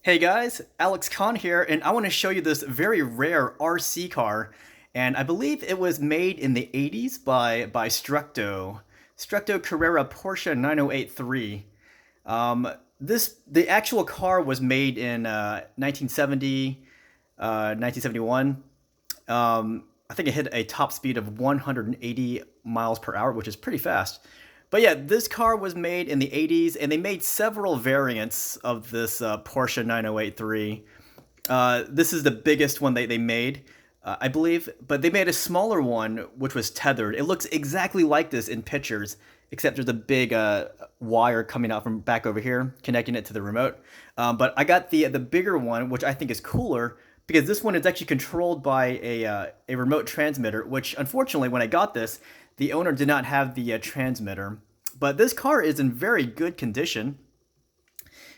Hey guys, Alex Khan here, and I want to show you this very rare RC car. And I believe it was made in the 80s by Structo. Structo Carrera Porsche 9083. The actual car was made in 1970, 1971. I think it hit a top speed of 180 miles per hour, which is pretty fast. But yeah, this car was made in the 80s, and they made several variants of this Porsche 9083. This is the biggest one they made, I believe, but they made a smaller one which was tethered. It looks exactly like this in pictures, except there's a big wire coming out from back over here, connecting it to the remote. But I got the bigger one, which I think is cooler, because this one is actually controlled by a remote transmitter, which unfortunately, when I got this, the owner did not have the transmitter. But this car is in very good condition.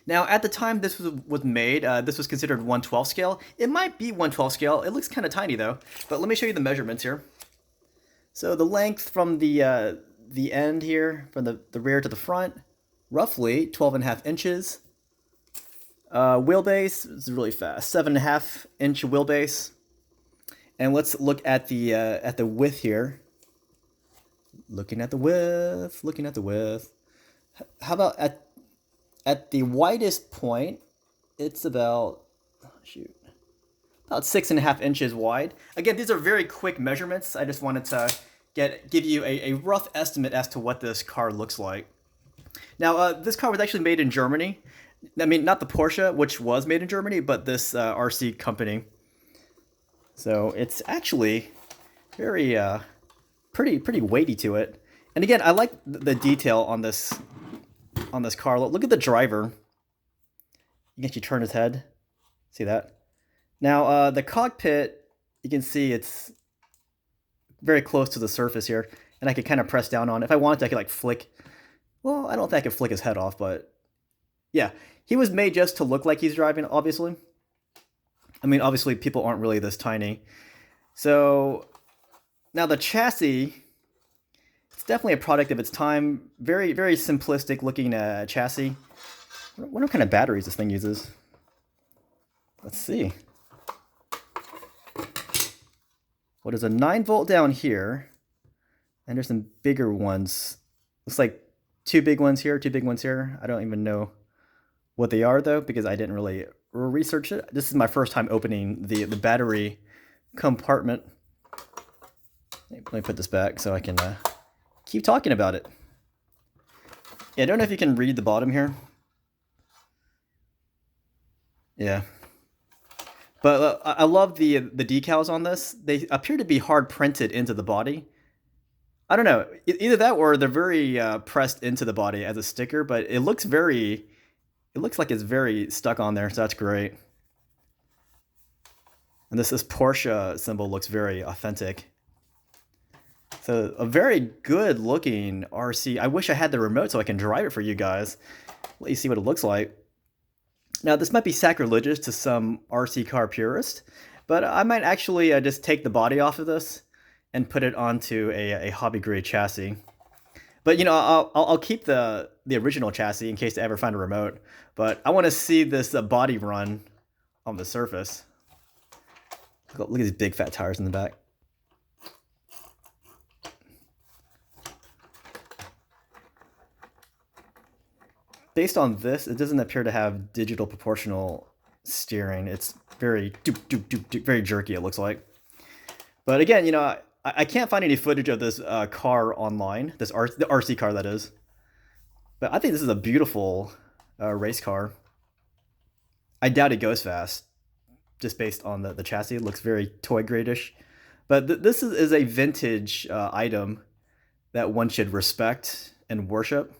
Now, at the time this was made, this was considered 1/12 scale. It might be 1/12 scale. It looks kind of tiny though. But let me show you the measurements here. So the length from the end here, from the rear to the front, roughly 12.5 inches. Wheelbase is really fast, 7.5 inch wheelbase. And let's look at the width here. Looking at the width, looking at the width. How about at the widest point? It's about about 6.5 inches wide. Again, these are very quick measurements. I just wanted to give you a rough estimate as to what this car looks like. Now, this car was actually made in Germany. I mean, not the Porsche, which was made in Germany, but this RC company. So it's actually very pretty weighty to it. And again, I like the detail on this car. Look at the driver. You can actually turn his head. See that? Now the cockpit, you can see it's very close to the surface here, and I could kind of press down on it. If I wanted to, I could like flick. Well, I don't think I could flick his head off, but yeah, he was made just to look like he's driving. Obviously, I mean, obviously people aren't really this tiny. So now the chassis, it's definitely a product of its time. Very simplistic looking chassis. I wonder what kind of batteries this thing uses. Let's see. What is a 9-volt down here? And there's some bigger ones. Looks like two big ones here, two big ones here. I don't even know what they are though, because I didn't really research it. This is my first time opening the battery compartment. Let me put this back so I can keep talking about it. Yeah, I don't know if you can read the bottom here. Yeah. But I love the decals on this. They appear to be hard printed into the body. I don't know. Either that or they're very pressed into the body as a sticker, but it looks like it's very stuck on there, so that's great. And this Porsche symbol looks very authentic. So a very good looking RC. I wish I had the remote so I can drive it for you guys. Let you see what it looks like. Now this might be sacrilegious to some RC car purist, but I might actually just take the body off of this and put it onto a hobby grade chassis. But you know, I'll keep the original chassis in case I ever find a remote. But I want to see this body run on the surface. Look at these big fat tires in the back. Based on this, it doesn't appear to have digital proportional steering. It's very very jerky, it looks like. But again, you know, I can't find any footage of this car online. The RC car, that is. But I think this is a beautiful race car. I doubt it goes fast, just based on the chassis. It looks very toy grade-ish. But this is a vintage item that one should respect and worship.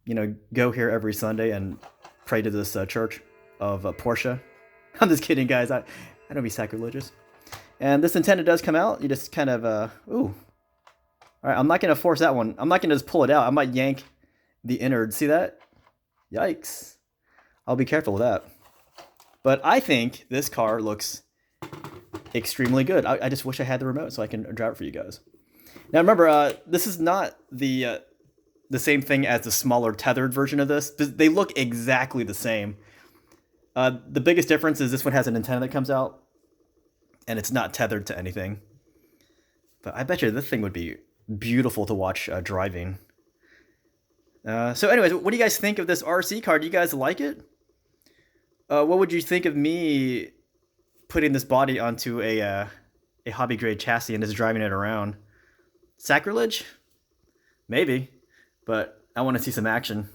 You know, go here every Sunday and pray to this church of Porsche. I'm just kidding, guys. I don't be sacrilegious. And this antenna does come out. You just kind of, ooh. All right, I'm not going to force that one. I'm not going to just pull it out. I might yank the innard. See that? Yikes. I'll be careful with that. But I think this car looks extremely good. I just wish I had the remote so I can drive it for you guys. Now remember, this is not the same thing as the smaller tethered version of this. They look exactly the same. The biggest difference is this one has an antenna that comes out, and it's not tethered to anything. But I bet you this thing would be beautiful to watch driving. So anyways, what do you guys think of this RC car? Do you guys like it? What would you think of me putting this body onto a hobby grade chassis and just driving it around? Sacrilege? Maybe, but I want to see some action.